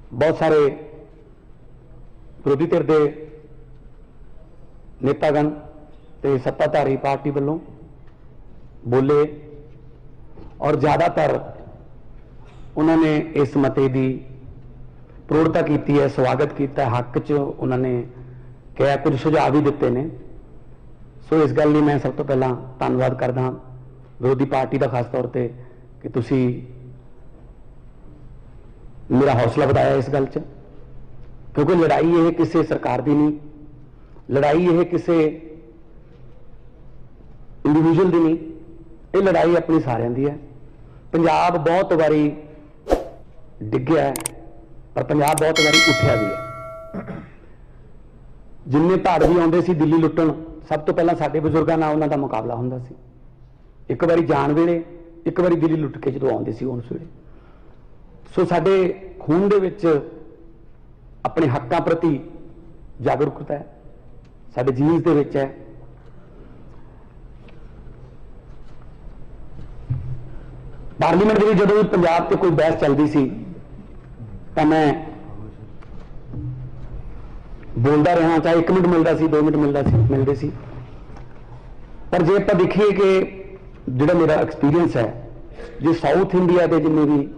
बहुत सारे विरोधी धिर के नेतागण ते सत्ताधारी पार्टी वालों बोले और ज़्यादातर उन्होंने इस मते की प्रौढ़ता की है, स्वागत किया, हक च उन्होंने कहा, कुछ सुझाव भी दिते ने। सो इस गल लिए मैं सब तो पहला धन्यवाद करदा विरोधी पार्टी का, खास तौर पर कि तुसी मेरा हौसला बढ़ाया इस गल च, क्योंकि लड़ाई ये किसी सरकार की नहीं, लड़ाई ये किसी इंडिविजुअल की नहीं, ये लड़ाई अपनी सारिਆਂ ਦੀ है। पंजाब बहुत बारी डिग्या है पर पंजाब बहुत बारी उठिया भी है। जिन्ने धाड़ भी आते सी दिल्ली लुट्टण, सब तो पहला साडे बजुर्गों नाल उन्हां दा मुकाबला हुंदा सी। एक बारी जान वेले, एक बारी दिल्ली लुट के जो आते सी उस वेले। सो साडे खून दे विच अपने हकों प्रति जागरूकता है, साडे जीन्स दे विच है। पार्लीमेंट में जो भी पंजाब से कोई बहस चलती सी तो मैं बोलता रहा, चाहे 1 मिनट मिलता सी, 2 मिनट मिलते सी। पर जे आप देखिए कि जो मेरा एक्सपीरियंस है, जो साउथ इंडिया के जिन्ने भी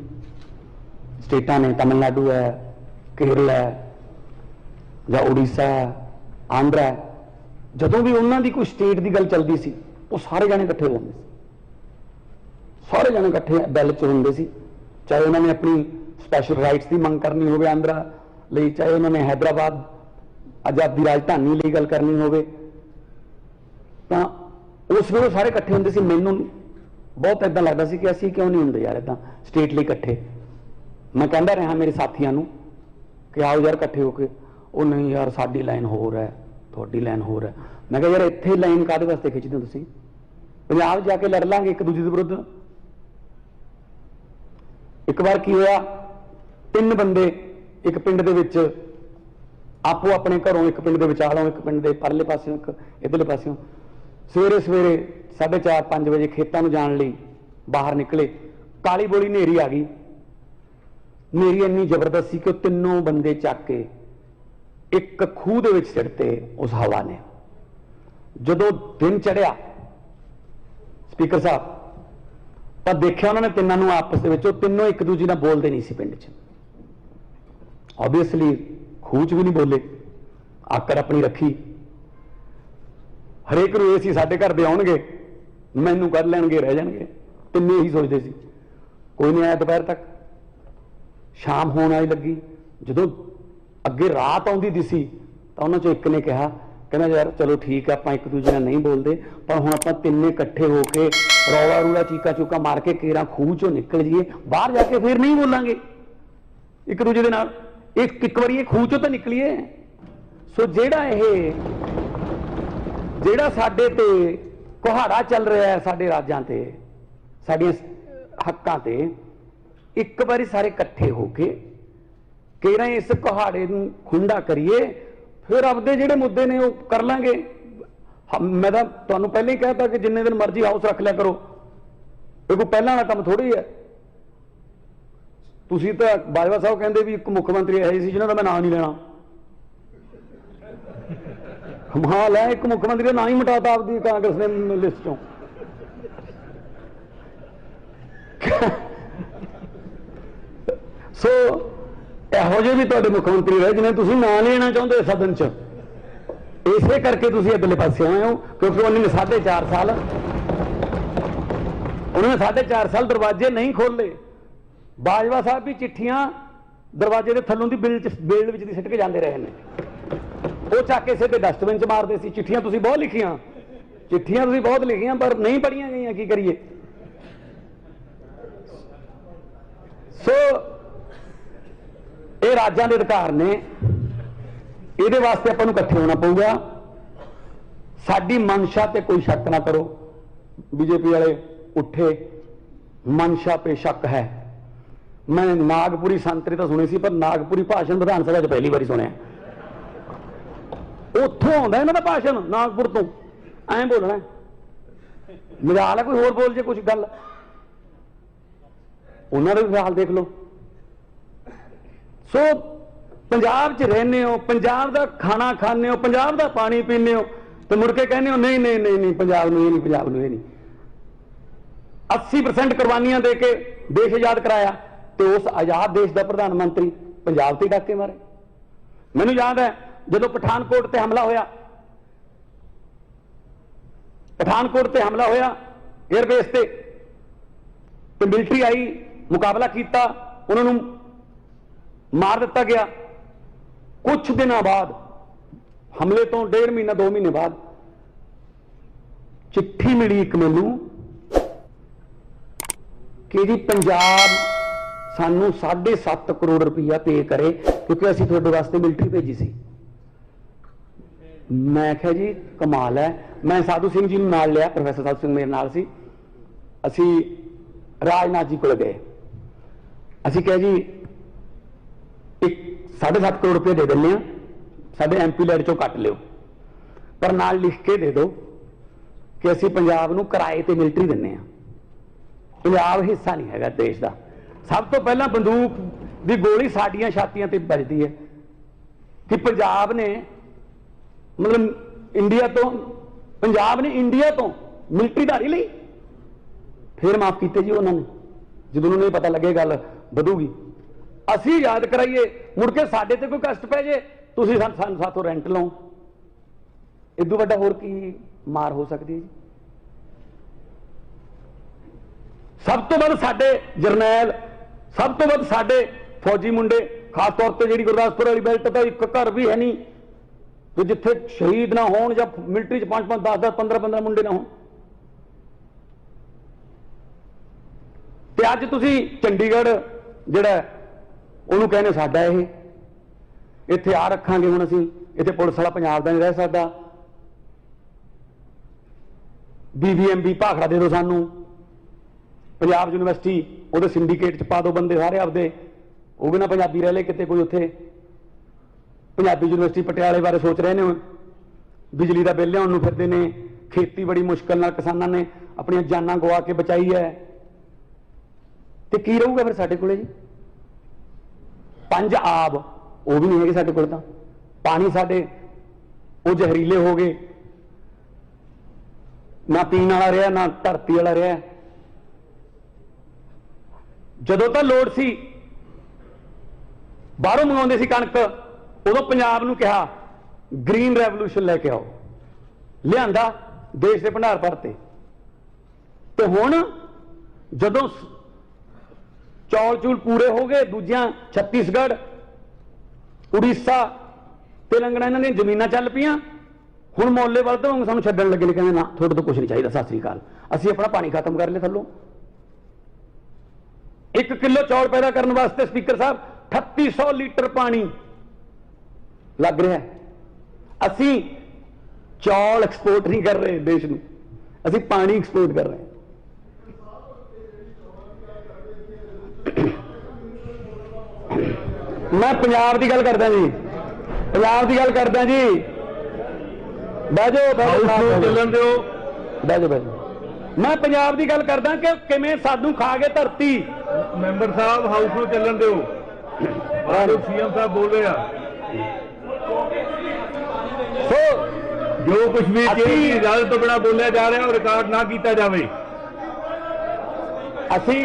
स्टेटा ने, तमिलनाडु है, केरल है, या उड़ीसा है, आंध्रा है, जदों भी उन्होंने की कोई स्टेट की गल चलती सी, वो सारे जाने इकट्ठे हो जाते, सारे जने इकट्ठे बैल च होंगे सी। चाहे उन्होंने अपनी स्पैशल राइट्स की मंग करनी हो आंध्रा लिए, चाहे उन्होंने हैदराबाद आजादी राजधानी लिए गल करनी हो, उस वे सारे इकट्ठे होंगे सी। मैनू बहुत इदा लगता सी कि असी क्यों नहीं होंगे यार इदा स्टेट लिए इकट्ठे। मैं कहता रहा मेरे साथियों को कि आओ यार इकट्ठे होके, वो नहीं यार साडी लाइन होर है, थोड़ी लाइन होर है। मैं कहा यार इत्थे लाइन काहदे वास्ते खिंचदे हो तुसीं? पंजाब जाके लड़ लांगे एक दूजे के विरुद्ध। एक बार की होया, 3 बंदे एक पिंड दे विच आपो अपने घरों, एक पिंड के विचालों, एक पिंड के परले पासों, एक इधरले पासों, सवेरे सवेरे 4:30-5 बजे खेतों में जाने लिए बाहर निकले। काली बोली नेरी आ गई। नेरी इन्नी जबरदस्त सी कि तीनों बंदे चक के एक खूह दे विच सिटते उस हवा ने। जदों दिन चढ़िया स्पीकर साहब, पर देखा उन्होंने तिनों आपस में, तीनों एक दूजे नाल बोलते नहीं सी पिंड च। ऑब्वियसली खूह च भी नहीं बोले, आकर अपनी रखी। हरेक नूं ये सी साडे घर दे आउणगे, मैनू कर लैणगे, रह जाणगे। तिन्ने ही सोचते सी। कोई नहीं आया दोपहर तक। शाम होने वाली लगी, जदों अगे रात आउंदी दिसी तो उन्हां चों एक ने कहा, कहना यार चलो ठीक है, आप एक दूजे नाल नहीं बोलते, पर हुण आपां तिन्ने इकट्ठे होके रौला रूला चीका चूका मार के केरा खूह चों निकल जाइए, बाहर जाके फिर नहीं बोलांगे एक दूजे दे नाल। एक बारी खूह चों तो निकलीए। सो जेड़ा साडे ते कुहाड़ा चल रहा है, साडे राजां ते, साडियां हक्कां ते, एक बारी सारे इकट्ठे होके केरा इस कुहाड़े नूं खुंडा करिए, फिर आपदे जिहड़े मुद्दे ने वो कर लांगे। मैं तो तुहानूं पहले ही कहता कि जिन्ने दिन मर्जी हाउस रख लिया करो, ये कोई पहला वाला काम थोड़ी है। तुसीं तो बाजवा साहब कहते भी एक मुख्यमंत्री है जिन्हों का मैं नाम नहीं लेना। कमाल है, एक मुख्यमंत्री का नाम ही मिटाता आपकी कांग्रेस ने लिस्ट चों। सो इहो ਜਿਹੇ भी तुहाडे मुख्यमंत्री रहे जिन्हें तुसीं नाम लेना चाहुंदे सदन च। इसे करके तुसीं अगले पासे आए हो, क्योंकि उन्होंने 4.5 साल दरवाजे नहीं खोले। बाजवा साहब भी चिट्ठियां दरवाजे के थलों की बेल विच सिट के जाते रहे हैं, वो चक के सिद्धे डस्टबिन च मारते सी। चिट्ठियां तुसीं बहुत लिखियां, चिट्ठियां तुसीं बहुत लिखियां, पर नहीं पढ़ियां गईयां, की करिए। सो ये राज्यां दे अधिकार ने, ये वास्ते आपां नूं इकट्ठे होना पऊगा। साडी मनशा ते कोई शक ना करो, बीजेपी वाले उठे, मनशा पे शक है। मैं नागपुरी संतरी तो सुनी सी, पर नागपुरी भाषण विधान सभा पहली बार सुनिया। उत्थों आउंदा इन्हां दा भाषण, नागपुर तो ऐ बोलना। मजाल है कोई होर बोल जे कुछ गल, उन्होंने भी हाल देख लो। सो पंजाब च रहने हो, पंजाब का खाना खाने हो, पंजाब का पानी पीने हो, तो मुड़ के कहने हो नहीं नहीं नहीं नहीं पंजाब नूं ये नहीं, पंजाब नूं ये नहीं। 80% कुर्बानियां दे के देश आजाद कराया, तो उस आजाद देश का प्रधानमंत्री पंजाब ते डाके मारे। मैनूं याद है जदों पठानकोट ते हमला होया, पठानकोट ते हमला होया एयरबेस ते, तो मिलिट्री आई, मुकाबला किया, उन्होंने मार दिता गया। कुछ दिनों बाद हमले तो 1.5 महीना 2 महीने बाद चिट्ठी मिली एक मैनू कि जी पंजाब सानू 7.5 करोड़ रुपया पे करे क्योंकि असीं तुहाडे वास्ते मिलिट्री भेजी सी। मैं आख्या जी कमाल है। मैं साधु सिंह जी नूं नाल लिया, प्रोफैसर साधु सिंह मेरे नाल सी, असीं राजनाथ जी को गए, असीं कहा जी 7.5 करोड़ रुपये दे दें, साडे MP लैड चों कट लियो, पर नाल लिख के दे दो कि असीं पंजाब नूं किराए ते मिलिट्री दिंदे आ। पंजाब हिस्सा नहीं हैगा देश का। सब तो पहला बंदूक की गोली साडियां छातियां ते बजदी है कि पंजाब ने मतलब इंडिया तो, पंजाब ने इंडिया तो मिलिट्री धारी ली, फिर माफ किए जी उन्होंने जो उन्होंने पता लगे गल वधूगी। असी याद कराइए मुड़ के साडे ते कोई कष्ट पै जे, तुसीं साथों रेंट लो, इदू वड्डा होर की मार हो सकती है जी। सब तो वध साडे जरनैल, सब तो वध साडे फौजी मुंडे, खास तौर पर जी गुरदासपुर वाली बेल्ट का एक घर भी है नहीं कि जिथे शहीद ना हो या मिलिट्री 5-5, 10-10, 15-15 मुंडे ना हो। अज तुसी चंडीगढ़ जिहड़ा उहनूं कहने साडा ये इत्थे आ रखांगे, हुण असीं इत्थे पुलिस वाला पंजाब दा नहीं रह सकदा, BVMB भाखड़ा दे दो सानूं, पंजाब यूनिवर्सिटी उहदे सिंडीकेट च पा दो बंदे सारे आपदे, वो भी ना पंजाबी रह ले किते कोई उत्थे। पंजाबी यूनिवर्सिटी पटियाले बारे सोच रहे हैं, बिजली का बिल लियाउण नूं फिरदे ने, खेती बड़ी मुश्किल नाल किसानां ने अपनी जानां गवा के बचाई है, तो की रहूगा फिर साडे कोले जी। 5 आब वो भी नहीं है साडे कोल, तां पानी साडे वो जहरीले हो गए, ना पीण वाला रहा ना धरती वाला रहा। जदों तो लोड़ सी बाहरों मंगाउंदे सी कणक, उदों पंजाब नूं कहा ग्रीन रेवोल्यूशन लैके आओ, लिआंदा देश के भंडार भरते। तो हुण जदों चौल चूल पूरे हो गए, दूजियां छत्तीसगढ़, उड़ीसा, तेलंगाना इन्हां दी जमीनां चल पियां, हुण मोले वाल तो सानूं छड्डण लगे ने, कहंदे ना तुहाडे तो कुछ नहीं चाहिए, सत श्री अकाल, असीं अपना पानी खत्म कर लिया थल्लों। 1 किलो चौल पैदा करने वास्ते स्पीकर साहब 3800 लीटर पानी लग रहा है। असीं चौल एक्सपोर्ट नहीं कर रहे देश नूं, असीं पानी एक्सपोर्ट कर रहे हैं। मैं पंजाब की गल करदा जी, पंजाब की गल करदा जी, बह जाओ चलन दो, बह जाओ। मैं पंजाब की गल करदा कि किवें सानू खा गए धरती। मैंबर साहब हाउस में चलन दो, CM साहब बोल रहे हैं, जो कुछ भी इजाजत तो बिना बोलिया जा रहा है और रिकॉर्ड ना किया जाए। असी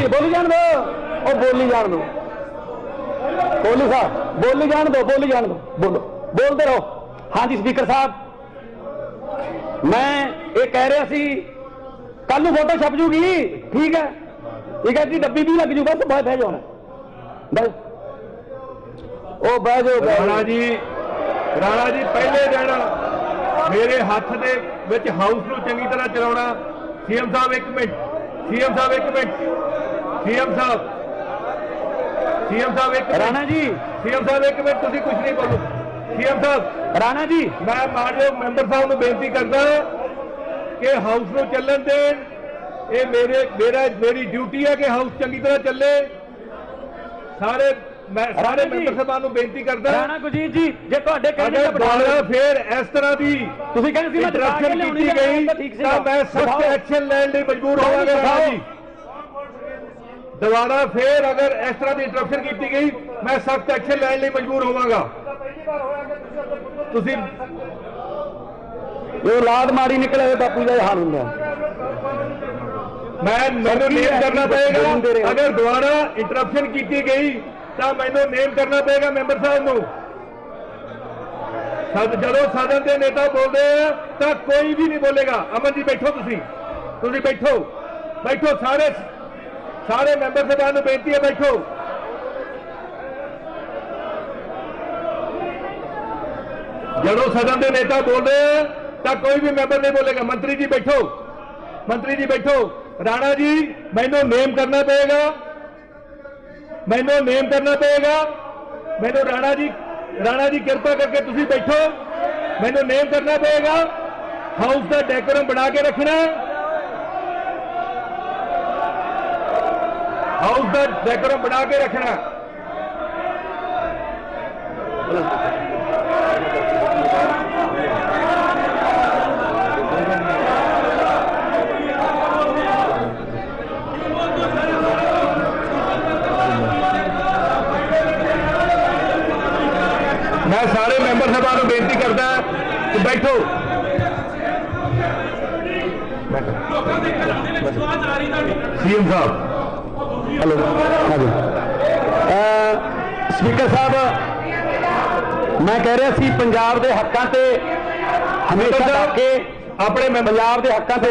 बोली जान दो, और बोली जान दो, कोहली साहब बोली जान दो, बोली जान दो, बोलो, बोलते रहो। हाँ जी स्पीकर साहब, मैं ये कह रहा सी कल नूं फोटो छप जूगी, ठीक है, ठीक है जी, डब्बी भी लग जू, बस बह जाओ बस, ओ बह जाओ। राणा जी पहले दिन मेरे हाथ दे विच हाउस नूं चंगी तरह चलाउणा। CM साहब 1 मिनट, CM साहब 1 मिनट, CM साहब 1 राणा जी, CM साहब 1 मिनट, तुसीं कुछ नहीं बोलो। CM साहब राणा जी, मैं मानयोग मैंबर साहब नूं बेनती करदा कि हाउस नूं चलन देण, ये मेरी ड्यूटी है कि हाउस चंगी तरह चले। सारे मैं सारे मैंबर साहबान नूं बेनती करदा, राणा गुरजीत जी, जे तुहाडे कहणे अगर दुबारा फिर इस तरह की तुसीं कहंदे सी मैं इंटरप्शन की गई तो मैं सख्त एक्शन लैण लई मजबूर होवांगा। राणा जी ਦੁਬਾਰਾ ਫੇਰ ਅਗਰ ਇਸ ਤਰ੍ਹਾਂ ਦੀ ਇੰਟਰਪਸ਼ਨ ਕੀਤੀ ਗਈ ਮੈਂ ਸਖਤ ਐਕਸ਼ਨ ਲੈਣ ਲਈ ਮਜਬੂਰ ਹੋਵਾਂਗਾ। ਤੁਸੀਂ ਇਹ ਔਲਾਦ ਮਾੜੀ ਨਿਕਲੇ ਬਾਪੂ ਦਾ ਹਾਲ ਹੁੰਦਾ। ਮੈਨੂੰ ਨੇਮ ਕਰਨਾ ਪਏਗਾ। ਅਗਰ ਦੁਬਾਰਾ ਇੰਟਰਪਸ਼ਨ ਕੀਤੀ ਗਈ ਤਾਂ ਮੈਨੂੰ ਨੇਮ ਕਰਨਾ ਪਏਗਾ ਮੈਂਬਰ ਸਾਹਿਬ ਨੂੰ। ਜਦੋਂ ਸਦਨ ਦੇ ਨੇਤਾ ਬੋਲਦੇ ਆ ਤਾਂ ਕੋਈ ਵੀ ਨਹੀਂ ਬੋਲੇਗਾ। ਅਮਨ ਜੀ ਬੈਠੋ, ਤੁਸੀਂ ਬੈਠੋ ਸਾਰੇ ਮੈਂਬਰ ਸਾਹਿਬਾਨ ਨੂੰ ਬੇਨਤੀ ਹੈ ਬੈਠੋ। ਜਦੋਂ ਸਦਨ ਦੇ ਨੇਤਾ ਬੋਲਦੇ ਆ ਤਾਂ ਕੋਈ ਵੀ ਮੈਂਬਰ ਨਹੀਂ ਬੋਲੇਗਾ। ਮੰਤਰੀ ਜੀ ਬੈਠੋ। ਰਾਣਾ ਜੀ ਮੈਨੂੰ ਨੇਮ ਕਰਨਾ ਪਏਗਾ। ਮੈਨੂੰ ਰਾਣਾ ਜੀ ਕਿਰਪਾ ਕਰਕੇ ਤੁਸੀਂ ਬੈਠੋ। ਮੈਨੂੰ ਨੇਮ ਕਰਨਾ ਪਏਗਾ। ਹਾਊਸ ਦਾ ਡੈਕੋਰਮ ਬਣਾ ਕੇ ਰੱਖਣਾ। मैं सारे मैंबर साहबान को बेनती करता कि बैठो। सीएम साहब हेलो स्पीकर साहब मैं कह रहा सी पंजाब के हकों से हमेशा के अपने पंजाब के हकों से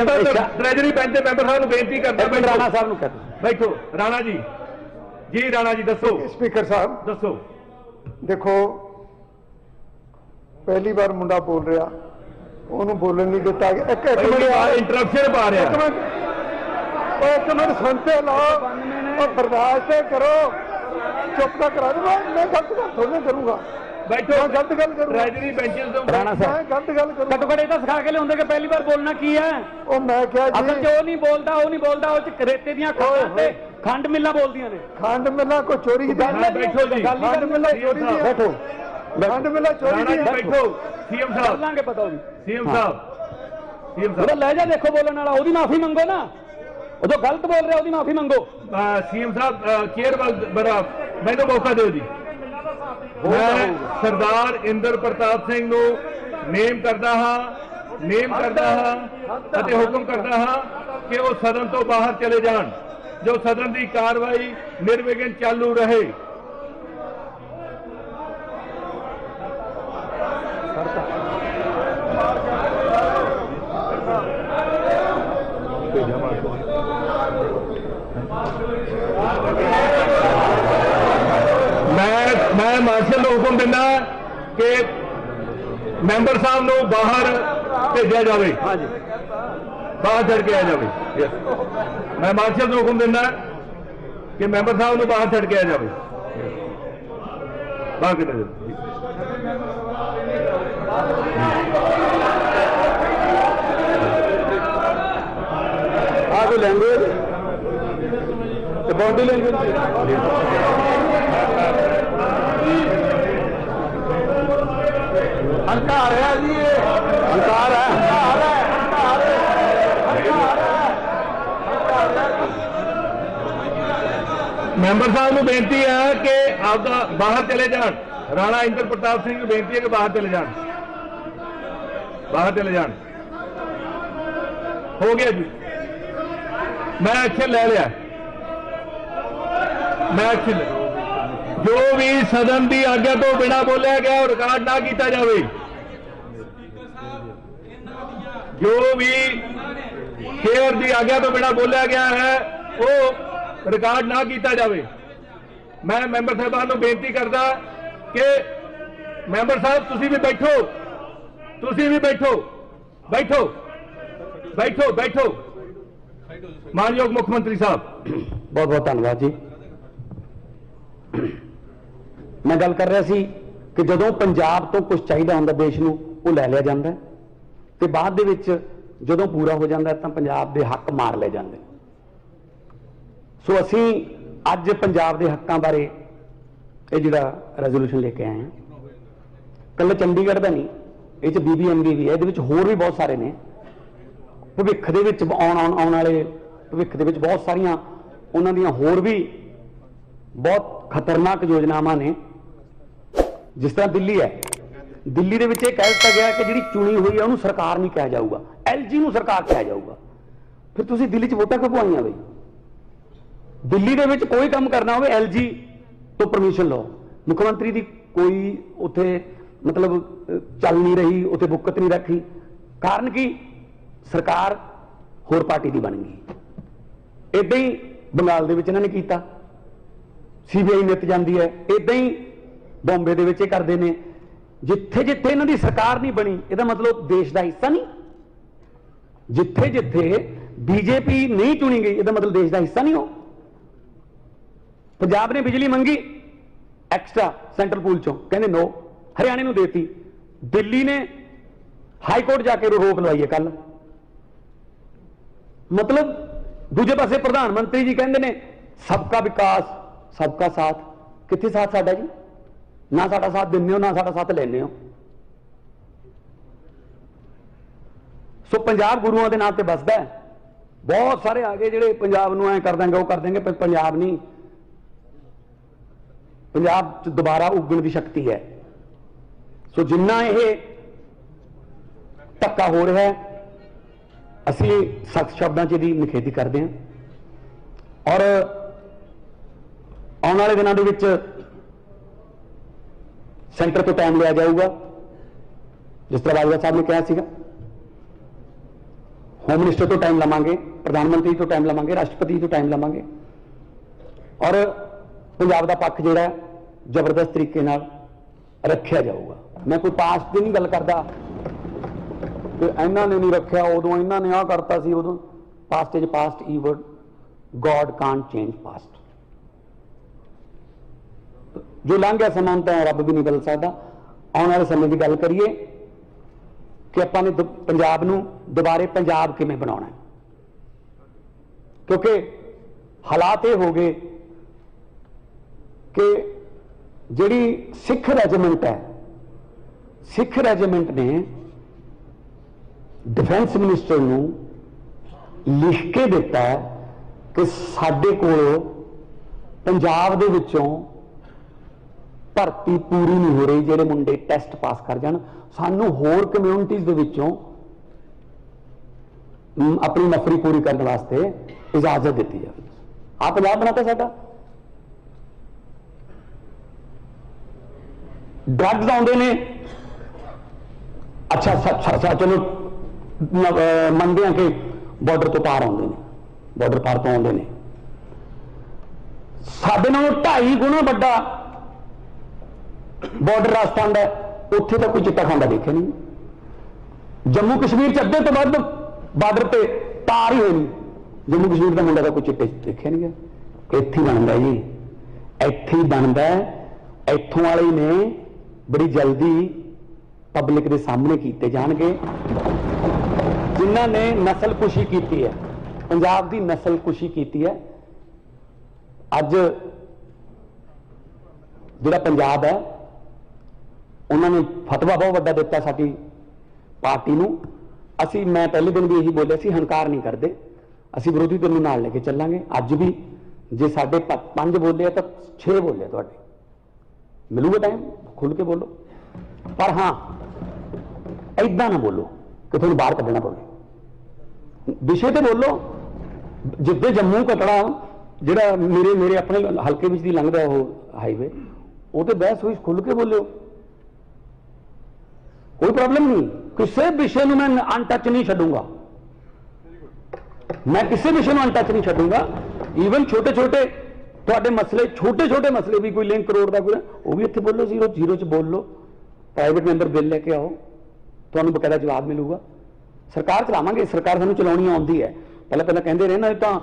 ट्रेजरी बेंच के मैंबर साहब को बेनती करता। राणा साहब को कहते बैठो। राणा जी दसो। स्पीकर साहब दसो। देखो पहली बार मुंडा बोल रहा ਉਹਨੂੰ ਬੋਲਣ ਨਹੀਂ ਦਿੱਤਾ। ਇੱਕ ਮਿੰਟ ਇੰਟਰਪਸ਼ਨ ਪਾ ਰਿਹਾ। ਇੱਕ ਮਿੰਟ ਸੁਣਤੇ ਲਓ ਉਹ ਬਰਦਾਸ਼ਤ ਕਰੋ। ਚੁੱਪ ਨਾ ਕਰਾ ਦੂੰਗਾ। ਮੈਂ ਗਲਤ ਗੱਲ ਥੋੜ੍ਹੀ ਕਰੂੰਗਾ। ਬੈਠੋ। ਗਲਤ ਗੱਲ ਕਰੂੰਗਾ। ਟ੍ਰੈਜਰੀ ਬੈਂਚਸ ਤੋਂ ਰਾਣਾ ਸਾਹਿਬ ਮੈਂ ਗਲਤ ਗੱਲ ਕਰੂੰਗਾ। ਘੱਟੋ ਘੱਟ ਇਹ ਤਾਂ ਸਿਖਾ ਕੇ ਲਿਆਉਂਦੇ ਕਿ ਪਹਿਲੀ ਵਾਰ ਬੋਲਣਾ ਕੀ ਹੈ। ਉਹ ਮੈਂ ਕਿਹਾ ਅਸਲ ਜੀ 'ਚ ਉਹ ਨਹੀਂ ਬੋਲਦਾ ਉਹ 'ਚ ਰੇਤੇ ਦੀਆਂ ਖਾਣਾਂ ਤੇ ਖੰਡ ਮਿੱਲਾਂ ਬੋਲਦੀਆਂ ਨੇ। ਖੰਡ ਮਿੱਲਾਂ ਕੋਈ ਚੋਰੀ ਦੀ ਬੈਠੋ ਜੀ। ਖੰਡ ਮਿੱਲਾਂ ਚੋਰੀ ਦੀ ਬੈਠੋ। ਖੰਡ ਮਿੱਲਾਂ ਚੋਰੀ ਦੀ ਬੈਠੋ। ਸੀਐਮ ਸਾਹਿਬ ਲਾਂਗੇ ਪਤਾ ਉਹਦੀ। ਸੀਐਮ ਸਾਹਿਬ ਉਹਦਾ ਲਹਿਜਾ ਦੇਖੋ ਬੋਲਣ ਵਾਲਾ। ਉਹਦੀ ਮਾਫੀ ਮੰਗੋ ਨਾ। ਉਹ ਜੋ ਗਲਤ ਬੋਲ ਰਿਹਾ ਉਹਦੀ ਮਾਫੀ ਮੰਗੋ। ਸੀਐਮ ਸਾਹਿਬ ਕੇਅਰਵਾਲ ਬੜਾ ਮੈਨੂੰ ਮੌਕਾ ਦਿਓ ਜੀ। ਮੈਂ ਸਰਦਾਰ ਇੰਦਰ ਪ੍ਰਤਾਪ ਸਿੰਘ ਨੂੰ ਨੇਮ ਕਰਦਾ ਹਾਂ ਅਤੇ ਹੁਕਮ ਕਰਦਾ ਹਾਂ ਕਿ ਉਹ ਸਦਨ ਤੋਂ ਬਾਹਰ ਚਲੇ ਜਾਣ। ਜੋ ਸਦਨ ਦੀ ਕਾਰਵਾਈ ਨਿਰਵਿਘਨ ਚਾਲੂ ਰਹੇ। मैं मार्शल को हुक्म देना कि मैंबर साहब को बाहर भेजा जाए। बाहर छड़ के आ जाए। मैं मार्शल को हुक्म देना कि मैंबर साहब को बाहर छड़ के आ जाए। बाहर कितना आगे लैंग्वेज बॉडी लैंग्वेज हंकार है जी। हंकार है। मैंबर साहब को बेनती है कि आपका बाहर चले जान। राणा इंद्र प्रताप सिंह को बेनती है कि बाहर चले जान। हो गया जी। मैं एक्शन ले लिया। जो भी सदन की आज्ञा तो बिना बोलिया गया और रिकॉर्ड ना किया जाए। जो भी शेयर की आज्ञा तो बिना बोलिया गया है वो रिकॉर्ड ना किया जाए। मैं मैंबर साहबान को बेनती करता कि मैंबर साहब तुसी भी बैठो। मानयोग मुख्य मंत्री साहब बहुत बहुत धन्यवाद जी। मैं गल कर रहा सी कि जदों पंजाब तो कुछ चाहिए होंदा देश नूं वो लै लिया जाता है ते बाद दे विच जदों पूरा हो जाता है तो पंजाब के हक मार ले जाते। सो असी अज पंजाब के हकों बारे ये जिहड़ा रेजोल्यूशन लेके आए हैं कल चंडीगढ़ का नहीं, ये BBMB भी है, ये होर भी बहुत सारे ने। भविख दे विच आने वाले भविख दे विच बहुत सारियां ਉਹਨਾਂ ਦੀਆਂ ਹੋਰ ਵੀ ਬਹੁਤ ਖਤਰਨਾਕ ਯੋਜਨਾਵਾਂ ਨੇ। ਜਿਸ ਤਰ੍ਹਾਂ ਦਿੱਲੀ ਹੈ, ਦਿੱਲੀ ਦੇ ਵਿੱਚ ਇਹ ਕਹਿ ਦਿੱਤਾ ਗਿਆ ਕਿ ਜਿਹੜੀ ਚੁਣੀ ਹੋਈ ਹੈ ਉਹਨੂੰ ਸਰਕਾਰ ਨਹੀਂ ਕਿਹਾ ਜਾਊਗਾ, LG ਨੂੰ ਸਰਕਾਰ ਕਿਹਾ ਜਾਊਗਾ। ਫਿਰ ਤੁਸੀਂ ਦਿੱਲੀ 'ਚ ਵੋਟਾਂ ਕਿਉਂ ਪਵਾਈਆਂ ਬਈ? ਦਿੱਲੀ ਦੇ ਵਿੱਚ ਕੋਈ ਕੰਮ ਕਰਨਾ ਹੋਵੇ LG ਤੋਂ ਪਰਮਿਸ਼ਨ ਲਓ। ਮੁੱਖ ਮੰਤਰੀ ਦੀ ਕੋਈ ਉੱਥੇ ਮਤਲਬ ਚੱਲ ਨਹੀਂ ਰਹੀ, ਉੱਥੇ ਬੁੱਕਤ ਨਹੀਂ ਰੱਖੀ। ਕਾਰਨ ਕੀ? ਸਰਕਾਰ ਹੋਰ ਪਾਰਟੀ ਦੀ ਬਣ ਗਈ। ਇਦਾਂ ਹੀ ਬੰਗਾਲ ਦੇ ਵਿੱਚ ਇਹਨਾਂ ਨੇ ਕੀਤਾ, CBI ਨਿੱਤ ਜਾਂਦੀ ਹੈ। ਇਦਾਂ ਹੀ ਬੰਬੇ ਦੇ ਵਿੱਚ ਇਹ ਕਰਦੇ ਨੇ। ਜਿੱਥੇ ਜਿੱਥੇ ਇਹਨਾਂ ਦੀ ਸਰਕਾਰ ਨਹੀਂ ਬਣੀ, ਇਹਦਾ ਮਤਲਬ ਦੇਸ਼ ਦਾ ਹਿੱਸਾ ਨਹੀਂ। ਜਿੱਥੇ ਜਿੱਥੇ BJP ਨਹੀਂ ਚੁਣੀ ਗਈ, ਇਹਦਾ ਮਤਲਬ ਦੇਸ਼ ਦਾ ਹਿੱਸਾ ਨਹੀਂ। ਹੋ ਪੰਜਾਬ ਨੇ ਬਿਜਲੀ ਮੰਗੀ ਐਕਸਟਰਾ ਸੈਂਟਰਲ ਪੂਲ ਚੋਂ, ਕਹਿੰਦੇ ਨੋ, ਹਰਿਆਣੇ ਨੂੰ ਦੇਤੀ। ਦਿੱਲੀ ਨੇ ਹਾਈ ਕੋਰਟ ਜਾ ਕੇ ਰੋਕ ਲਵਾਈ ਹੈ ਕੱਲ। ਮਤਲਬ ਦੂਜੇ ਪਾਸੇ ਪ੍ਰਧਾਨ ਮੰਤਰੀ ਜੀ ਕਹਿੰਦੇ ਨੇ ਸਬਕਾ ਵਿਕਾਸ ਸਬਕਾ ਸਾਥ। ਕਿੱਥੇ ਸਾਥ ਸਾਡਾ ਜੀ? ਨਾ ਸਾਡਾ ਸਾਥ ਦਿੰਦੇ ਹੋ, ਨਾ ਸਾਡਾ ਸਾਥ ਲੈਂਦੇ ਹੋ। ਸੋ ਪੰਜਾਬ ਗੁਰੂਆਂ ਦੇ ਨਾਂ ਤੇ ਬਸਦਾ ਹੈ। ਬਹੁਤ ਸਾਰੇ ਆ ਗਏ ਜਿਹੜੇ ਪੰਜਾਬ ਨੂੰ ਐ ਕਰ ਦੇਂਗੇ, ਉਹ ਕਰ ਦੇਂਗੇ, ਪਰ ਪੰਜਾਬ ਨਹੀਂ। ਪੰਜਾਬ 'ਚ ਦੁਬਾਰਾ ਉੱਗਣ ਦੀ ਸ਼ਕਤੀ ਹੈ। ਸੋ ਜਿੰਨਾ ਇਹ ਧੱਕਾ ਹੋ ਰਿਹਾ ਹੈ, ਅਸੀਂ ਸਖਤ ਸ਼ਬਦਾਂ 'ਚ ਇਹਦੀ ਨਿਖੇਧੀ ਕਰਦੇ ਹਾਂ। ਔਰ ਆਉਣ ਵਾਲੇ ਦਿਨਾਂ ਦੇ ਵਿੱਚ ਸੈਂਟਰ ਤੋਂ ਟਾਈਮ ਲਿਆ ਜਾਊਗਾ, ਜਿਸ ਤਰ੍ਹਾਂ ਬਾਜਵਾ ਸਾਹਿਬ ਨੇ ਕਿਹਾ ਸੀਗਾ। ਹੋਮ ਮਿਨਿਸਟਰ ਤੋਂ ਟਾਈਮ ਲਵਾਂਗੇ, ਪ੍ਰਧਾਨ ਮੰਤਰੀ ਤੋਂ ਟਾਈਮ ਲਵਾਂਗੇ, ਰਾਸ਼ਟਰਪਤੀ ਤੋਂ ਟਾਈਮ ਲਵਾਂਗੇ। ਔਰ ਪੰਜਾਬ ਦਾ ਪੱਖ ਜਿਹੜਾ ਜ਼ਬਰਦਸਤ ਤਰੀਕੇ ਨਾਲ ਰੱਖਿਆ ਜਾਊਗਾ। ਮੈਂ ਕੋਈ ਪਾਸਟ ਦੀ ਨਹੀਂ ਗੱਲ ਕਰਦਾ ਕਿ ਇਹਨਾਂ ਨੇ ਨਹੀਂ ਰੱਖਿਆ, ਉਦੋਂ ਇਹਨਾਂ ਨੇ ਆਹ ਕਰਤਾ ਸੀ, ਉਦੋਂ। Past is past, even God can't change past. ਜੋ ਲੰਘ ਗਿਆ ਸਮਾਂ ਤਾਂ ਰੱਬ ਵੀ ਨਹੀਂ ਬਦਲ ਸਕਦਾ। ਆਉਣ ਵਾਲੇ ਸਮੇਂ ਦੀ ਗੱਲ ਕਰੀਏ ਕਿ ਆਪਾਂ ਨੇ ਪੰਜਾਬ ਨੂੰ ਦੁਬਾਰੇ ਪੰਜਾਬ ਕਿਵੇਂ ਬਣਾਉਣਾ ਹੈ, ਕਿਉਂਕਿ ਹਾਲਾਤ ਇਹ ਹੋ ਗਏ ਕਿ ਜਿਹੜੀ ਸਿੱਖ ਰੈਜੀਮੈਂਟ ਹੈ, ਸਿੱਖ ਰੈਜੀਮੈਂਟ ਨੇ डिफेंस मिनिस्टर ਨੂੰ ਲਿਖ ਕੇ ਦਿੱਤਾ ਕਿ ਸਾਡੇ ਕੋਲ ਪੰਜਾਬ ਦੇ ਵਿੱਚੋਂ ਭਰਤੀ ਪੂਰੀ ਨਹੀਂ ਹੋ ਰਹੀ, ਜਿਹੜੇ ਮੁੰਡੇ ਟੈਸਟ ਪਾਸ ਕਰ ਜਾਣ, ਸਾਨੂੰ ਹੋਰ ਕਮਿਊਨਿਟੀਜ਼ ਦੇ ਵਿੱਚੋਂ ਆਪਣੀ ਨੌਕਰੀ ਪੂਰੀ ਕਰਨ ਵਾਸਤੇ ਇਜਾਜ਼ਤ ਦਿੱਤੀ ਜਾਵੇ। ਆ ਪੰਜਾਬ ਬਣਾਤਾ ਸਾਡਾ। ਡਰੱਗਸ ਆਉਂਦੇ ਨੇ, ਅੱਛਾ ਚਲੋ ਮੰਨਦੇ ਹਾਂ ਕਿ ਬਾਰਡਰ ਤੋਂ ਪਾਰ ਆਉਂਦੇ ਨੇ, ਬਾਰਡਰ ਪਾਰ ਤੋਂ ਆਉਂਦੇ ਨੇ। ਸਾਡੇ ਨਾਲੋਂ 2.5 ਗੁਣਾ ਵੱਡਾ ਬਾਰਡਰ ਰਾਜਸਥਾਨ ਦਾ, ਉੱਥੇ ਤਾਂ ਕੋਈ ਚਿੱਟਾ ਖਾਂਦਾ ਦੇਖਿਆ ਨਹੀਂ। ਜੰਮੂ ਕਸ਼ਮੀਰ 'ਚ ਅੱਧੇ ਤੋਂ ਵੱਧ ਬਾਰਡਰ ਤੇ ਤਾਰ ਹੀ ਹੋਈ ਨਹੀਂ। ਜੰਮੂ ਕਸ਼ਮੀਰ ਦਾ ਮੁੰਡਾ ਤਾਂ ਕੋਈ ਚਿੱਟੇ ਦੇਖਿਆ ਨਹੀਂ ਗਿਆ। ਇੱਥੇ ਹੀ ਬਣਦਾ ਜੀ, ਇੱਥੇ ਹੀ ਬਣਦਾ। ਇੱਥੋਂ ਵਾਲੇ ਨੇ ਬੜੀ ਜਲਦੀ ਪਬਲਿਕ ਦੇ ਸਾਹਮਣੇ ਕੀਤੇ ਜਾਣਗੇ, ਜਿਨ੍ਹਾਂ ਨੇ ਨਸਲਕੁਸ਼ੀ ਕੀਤੀ ਹੈ, ਪੰਜਾਬ ਦੀ ਨਸਲਕੁਸ਼ੀ ਕੀਤੀ ਹੈ। ਅੱਜ ਜਿਹੜਾ ਪੰਜਾਬ ਹੈ, ਉਹਨਾਂ ਨੇ ਫਤਵਾ ਬਹੁਤ ਵੱਡਾ ਦਿੱਤਾ ਸਾਡੀ ਪਾਰਟੀ ਨੂੰ। ਮੈਂ ਪਹਿਲੇ ਦਿਨ ਵੀ ਇਹੀ ਬੋਲਿਆ ਸੀ, ਹੰਕਾਰ ਨਹੀਂ ਕਰਦੇ, ਅਸੀਂ ਵਿਰੋਧੀ ਧਿਰ ਨੂੰ ਨਾਲ ਲੈ ਕੇ ਚੱਲਾਂਗੇ। ਅੱਜ ਵੀ ਜੇ ਸਾਡੇ 5 ਬੋਲੇ ਤਾਂ 6 ਬੋਲੇ ਤੁਹਾਡੇ, ਮਿਲੂਗਾ ਟਾਈਮ, ਖੁੱਲ ਕੇ ਬੋਲੋ। ਪਰ ਹਾਂ, ਏਦਾਂ ਨਾ ਬੋਲੋ ਕਿ ਤੁਹਾਨੂੰ ਬਾਹਰ ਕੱਢਣਾ ਪਵੇ। ਵਿਸ਼ੇ ਤੇ ਬੋਲੋ। ਜਿੱਦੇ ਜੰਮੂ ਕਟੜਾ ਜਿਹੜਾ ਮੇਰੇ ਆਪਣੇ ਹਲਕੇ ਵਿੱਚ ਦੀ ਲੰਘਦਾ ਉਹ ਹਾਈਵੇ, ਉਹ ਤੇ ਬਹਿਸ ਹੋਈ, ਖੁੱਲ ਕੇ ਬੋਲਿਓ, ਕੋਈ ਪ੍ਰੋਬਲਮ ਨਹੀਂ। ਕਿਸੇ ਵਿਸ਼ੇ ਨੂੰ ਮੈਂ ਅਨਟੱਚ ਨਹੀਂ ਛੱਡੂੰਗਾ, ਮੈਂ ਕਿਸੇ ਵਿਸ਼ੇ ਨੂੰ ਅਨਟੱਚ ਨਹੀਂ ਛੱਡੂੰਗਾ। ਈਵਨ ਛੋਟੇ ਛੋਟੇ ਤੁਹਾਡੇ ਮਸਲੇ, ਛੋਟੇ ਛੋਟੇ ਮਸਲੇ ਵੀ, ਕੋਈ ਲਿੰਕ ਕਰੋੜ ਦਾ ਕੋਈ, ਉਹ ਵੀ ਇੱਥੇ ਬੋਲੋ, 0 'ਚ ਬੋਲ ਲਓ। ਪ੍ਰਾਈਵੇਟ ਮੈਂਬਰ ਬਿੱਲ ਲੈ ਕੇ ਆਓ, ਤੁਹਾਨੂੰ ਬਕਾਇਦਾ ਜਵਾਬ ਮਿਲੂਗਾ। ਸਰਕਾਰ ਚਲਾਵਾਂਗੇ, ਸਰਕਾਰ ਸਾਨੂੰ ਚਲਾਉਣੀ ਆਉਂਦੀ ਹੈ। ਪਹਿਲਾਂ ਕਹਿੰਦੇ ਰਹੇ ਨਾ, ਤਾਂ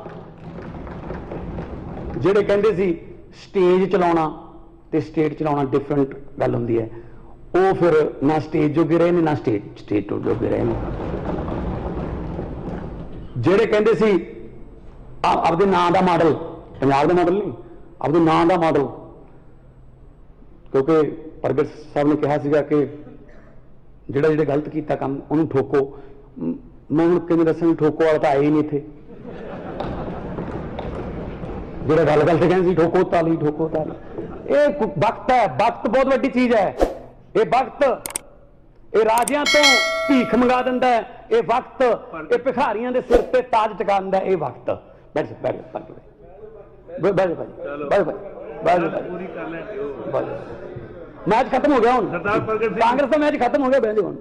ਜਿਹੜੇ ਕਹਿੰਦੇ ਸੀ ਸਟੇਜ ਚਲਾਉਣਾ ਤੇ ਸਟੇਟ ਚਲਾਉਣਾ ਡਿਫਰੈਂਟ ਗੱਲ ਹੁੰਦੀ ਹੈ। ਉਹ ਫਿਰ ਨਾ ਸਟੇਜ ਜੋਗੇ ਰਹੇ ਨੇ, ਨਾ ਸਟੇਟ ਜੋਗੇ ਰਹੇ ਨੇ। ਜਿਹੜੇ ਕਹਿੰਦੇ ਸੀ ਆਪਦੇ ਨਾਂ ਦਾ ਮਾਡਲ, ਪੰਜਾਬ ਦਾ ਮਾਡਲ ਨਹੀਂ, ਆਪਦੇ ਨਾਂ ਦਾ ਮਾਡਲ, ਕਿਉਂਕਿ ਪ੍ਰਗਟ ਸਾਹਿਬ ਨੇ ਕਿਹਾ ਸੀਗਾ ਕਿ ਜਿਹੜੇ ਗਲਤ ਕੀਤਾ ਕੰਮ ਉਹਨੂੰ ਠੋਕੋ। ਮੈਂ ਹੁਣ ਕਿਵੇਂ ਦੱਸਾਂ, ਠੋਕੋ ਵਾਲਾ ਤਾਂ ਆਏ ਹੀ ਨਹੀਂ ਇੱਥੇ। ਜਿਹੜਾ ਗੱਲ ਤੇ ਕਹਿੰਦੇ ਸੀ ਠੋਕੋ ਤਾਲੀ ਠੋਕੋ ਤਾਲੀ, ਇਹ ਵਕਤ ਹੈ। ਵਕਤ ਬਹੁਤ ਵੱਡੀ ਚੀਜ਼ ਹੈ। ਇਹ ਵਕਤ ਇਹ ਰਾਜਿਆਂ ਤੋਂ ਭੀਖ ਮੰਗਾ ਦਿੰਦਾ ਹੈ। ਇਹ ਵਕਤ ਇਹ ਭਿਖਾਰੀਆਂ ਦੇ ਸਿਰ ਤੇ ਤਾਜ ਟਿਕਾਉਂਦਾ ਹੈ। ਇਹ ਵਕਤ ਬੈਠ ਬੈਠ ਪੂਰੀ ਕਰ ਲੈਣ ਦਿਓ। मैच खत्म हो गया हूं, सरदार प्रगट सिंह कांग्रेस का मैच खत्म हो गया बहन हूं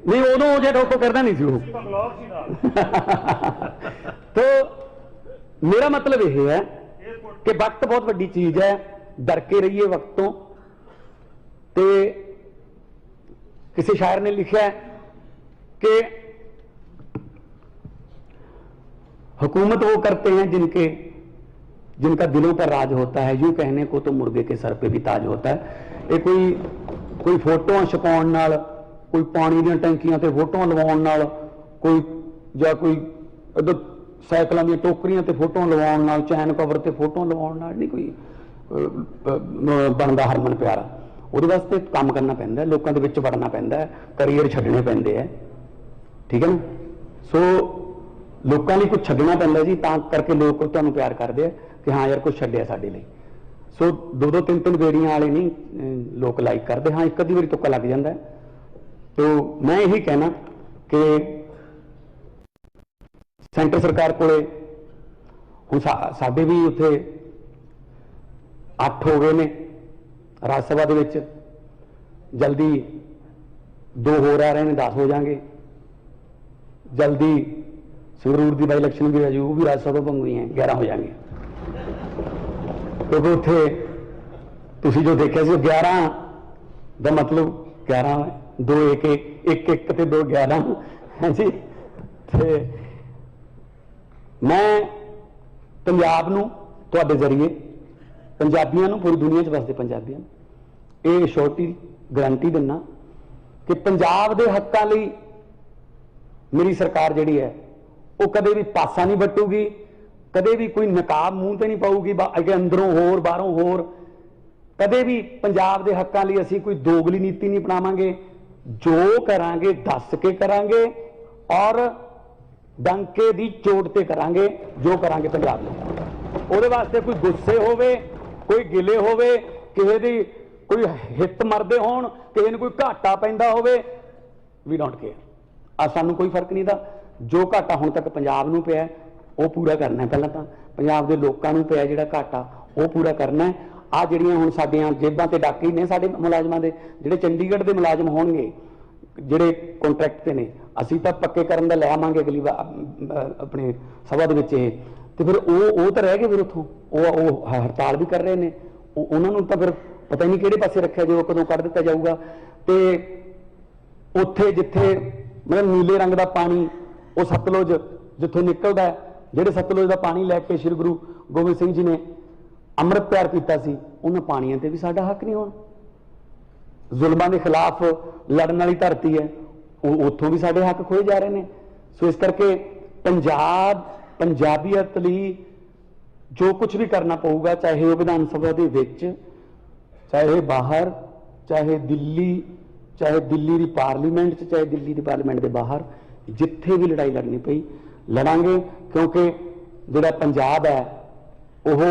नहीं उदों जे ठोको करना नहीं सी वो तो मेरा मतलब यह है कि वक्त बहुत बड़ी चीज है। डर के रहिए वक्तों। ते किसी शायर ने लिखा है कि हुकूमत वो करते हैं जिनका दिलों पर राज होता है, यूं कहने को तो मुर्गे के सर पे भी ताज होता है। ये कोई फोटो छपाउण नाल, कोई पानी दी टंकियां ते फोटो लवाउण नाल, कोई जां कोई इधर साइकिलों दी टोकरियां ते फोटो लवाउण नाल, चैन कवर ते फोटो लवाउण नाल नहीं कोई बनदा हरमन प्यारा। ਉਹਦੇ ਵਾਸਤੇ ਕੰਮ ਕਰਨਾ ਪੈਂਦਾ, ਲੋਕਾਂ ਦੇ ਵਿੱਚ ਵੜਨਾ ਪੈਂਦਾ, ਕਰੀਅਰ ਛੱਡਣੇ ਪੈਂਦੇ ਐ। ਠੀਕ ਹੈ ਨਾ? ਸੋ ਲੋਕਾਂ ਲਈ ਕੁਝ ਛੱਡਣਾ ਪੈਂਦਾ ਜੀ, ਤਾਂ ਕਰਕੇ ਲੋਕ ਤੁਹਾਨੂੰ ਪਿਆਰ ਕਰਦੇ ਆ कि हाँ यार कुछ छड्डिया साडे लई। सो दो दो तीन तीन बेड़ियां वाले नहीं लोग लाइक करते। हाँ एक अद्धी बारी तुक्का लग जाता है। तो मैं यही कहना कि सेंटर सरकार कोले हुण साडे भी उत्थे 8 हो गए ने राज सभा दे विच, जल्दी 2 हो रहे हैं, 10 हो जाएंगे। जल्दी संगरूर की बाई इलेक्शन भी है जी, वो भी राज सभा बन गई हैं, 11 हो जाएंगे। क्योंकि उत्थे तुसी जो देखा सी 11 का मतलब 11 2 1 1 1 ते 2 11 है जी। ते मैं पंजाब नूं तुहाडे जरिए पंजाबियों नूं, पूरी दुनिया च वसदे पंजाबियों नूं ये श्योरिटी गारंटी दिना कि पंजाब दे हक्कां लई मेरी सरकार जिहड़ी है वो कदे भी पासा नहीं वटूगी, कदे भी कोई नकाब मूंह ते नहीं पाऊगी अगे अंदरों होर बाहरों होर। कदे भी पंजाब दे हक्कां लई असीं कोई दोगली नीति नहीं अपनावांगे। जो करांगे दस के करांगे और डंके दी चोट ते करांगे। जो करांगे पंजाब लई, ਉਹਦੇ वास्ते कोई गुस्से होवे, कोई गिले होवे, किसी दी कोई हित मरदे होण, किसी नूं कोई घाटा पैंदा होवे, वी डोंट केयर। आ सानूं कोई फर्क नहीं दा। जो घाटा हुण तक पंजाब नूं पिया वो पूरा करना है। पहला तो पंजाब के लोगों को पिया जिहड़ा घाटा वो पूरा करना है। आ जिहड़ियां हुण साडीआं जेबां ते डाके ने साडे मुलाजमां दे, जिहड़े चंडीगढ़ के मुलाजम होणगे जिहड़े कॉन्ट्रैक्ट ते ने, असीं तां पक्के करन दा लै आवांगे अगली अपने सभा दे विच। ते फिर वो तो रह गए, फिर उत्थों वो हड़ताल भी कर रहे हैं। उन्होंने तो फिर पता ही नहीं किहड़े पासे रखिया जो कदों कढ दित्ता जाऊगा। तो उत्थे जिथे मतलब नीले रंग का पानी वो सतलुज जिथों निकलदा है, जिहड़े सतलुज का पानी लैके श्री गुरु गोबिंद सिंह जी ने अमृत प्यार किया सी, उन्हां पानियां ते भी साडा हक नहीं होण। जुल्मां के खिलाफ लड़न वाली धरती है, उत्थों भी साडे हक खोए जा रहे हैं। सो इस करके पंजाबीयत लई जो कुछ भी करना पऊगा, चाहे वो विधान सभा दे विच, चाहे बाहर, चाहे दिल्ली की पार्लीमेंट, चाहे दिल्ली की पार्लीमेंट के बाहर, जिथे भी लड़ाई लड़नी पई लड़ांगे। क्योंकि जिहड़ा पंजाब है वह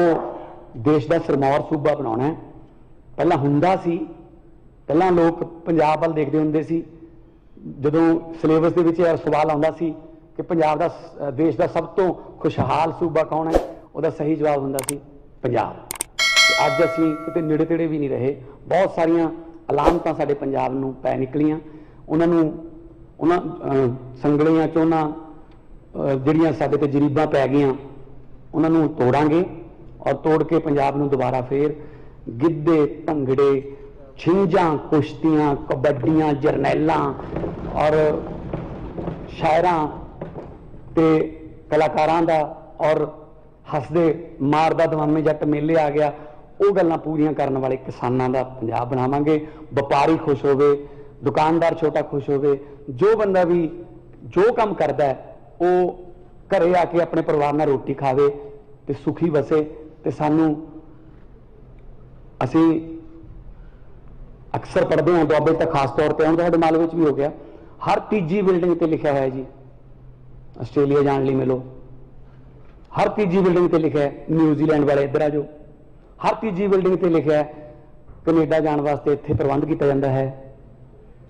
देश का सिरमौर सूबा बनाना है। पहला हुंदा सी, पहला लोग पंजाब वाल देखते हुंदे सी। जदों सिलेबस के विच सवाल आउंदा सी कि पंजाब का देश का सब तो खुशहाल सूबा कौन है, उसका सही जवाब हुंदा सी पंजाब। अज असीं किते नेड़े तेड़े भी नहीं रहे। बहुत सारियां अलामतां साडे पंजाब नूं पै निकलियां। उन्हां संगलियां चोना जिहड़ियां साडे ते जरीबां पै गईयां, उन्हां नूं तोड़ांगे और तोड़ के पंजाब नूं दोबारा फिर गिद्धे, भंगड़े, छिंजां, कुश्तियां, कबड्डियां, जरनैलां और शायरां ते कलाकारां दा और हसदे मारदा दमामे जट मेले आ गया, वो गल्लां पूरीआं करन वाले किसानां दा पंजाब बनावांगे। व्यापारी खुश होवे, दुकानदार छोटा खुश होवे, जो बंदा भी जो काम करदा है वो घरे आके अपने परिवार नाल रोटी खावे ते सुखी वसे। ते सानू असीं अक्सर पढ़ते हैं दुआबे तक खास तौर पर, हम तो मालवे भी हो गया, हर तीजी बिल्डिंग पर लिखा हुआ है जी ऑस्ट्रेलिया जाने लिए मिलो, हर तीजी बिल्डिंग ते लिखा है न्यूजीलैंड वाले इधर आ जाओ, हर तीजी बिल्डिंग ते लिखा है कनेडा जाने वास्ते इत्थे प्रबंध किया जाता है।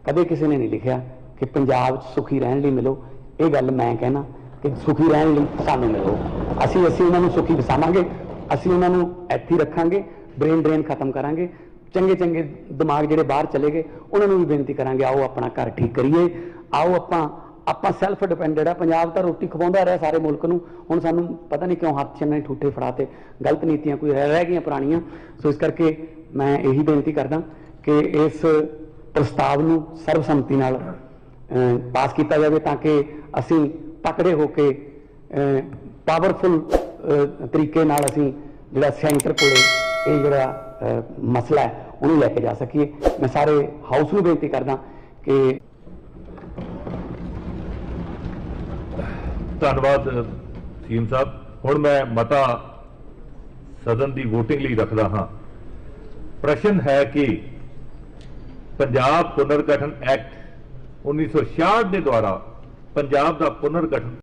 कदे किसी ने नहीं लिखा कि पंजाब सुखी रहने लिए मिलो। ये गल मैं कहना कि सुखी रहने लिए सानू मिलो, असी उन्होंने सुखी वसावांगे, असी उन्होंने इत्थे ही रखांगे, ब्रेन ड्रेन खत्म करांगे, चंगे चंगे दिमाग जिहड़े बाहर चले गए उन्होंने भी बेनती करांगे आओ अपना घर ठीक करिए, आओ ਆਪਾਂ ਸੈਲਫ ਡਿਪੈਂਡੈਂਟ ਆ। ਪੰਜਾਬ ਤਾਂ ਰੋਟੀ ਖਵਾਉਂਦਾ ਰਿਹਾ ਸਾਰੇ ਮੁਲਕ ਨੂੰ, ਹੁਣ ਸਾਨੂੰ ਪਤਾ ਨਹੀਂ ਕਿਉਂ ਹੱਥ 'ਚ ਇਹਨਾਂ ਠੂਠੇ ਫੜਾਤੇ, ਗਲਤ ਨੀਤੀਆਂ ਕੋਈ ਰਹਿ ਗਈਆਂ ਪੁਰਾਣੀਆਂ। ਸੋ ਇਸ ਕਰਕੇ ਮੈਂ ਇਹੀ ਬੇਨਤੀ ਕਰਦਾ ਕਿ ਇਸ ਪ੍ਰਸਤਾਵ ਨੂੰ ਸਰਬਸੰਮਤੀ ਨਾਲ ਪਾਸ ਕੀਤਾ ਜਾਵੇ ਤਾਂ ਕਿ ਅਸੀਂ ਤਕੜੇ ਹੋ ਕੇ ਪਾਵਰਫੁਲ ਤਰੀਕੇ ਨਾਲ ਅਸੀਂ ਜਿਹੜਾ ਸੈਂਟਰ ਕੋਲੇ ਇਹ ਜਿਹੜਾ ਮਸਲਾ ਹੈ ਉਹਨੂੰ ਲੈ ਕੇ ਜਾ ਸਕੀਏ। ਮੈਂ ਸਾਰੇ ਹਾਊਸ ਨੂੰ ਬੇਨਤੀ ਕਰਦਾ ਕਿ ਧੰਨਵਾਦ ਸੀਐਮ ਸਾਹਿਬ। ਹੁਣ ਮੈਂ ਮਤਾ ਸਦਨ ਦੀ ਵੋਟਿੰਗ ਲਈ ਰੱਖਦਾ ਹਾਂ। ਪ੍ਰਸ਼ਨ ਹੈ ਕਿ ਪੰਜਾਬ ਪੁਨਰਗਠਨ ਐਕਟ 1966 ਦੇ ਦੁਆਰਾ ਪੰਜਾਬ ਦਾ ਪੁਨਰਗਠਨ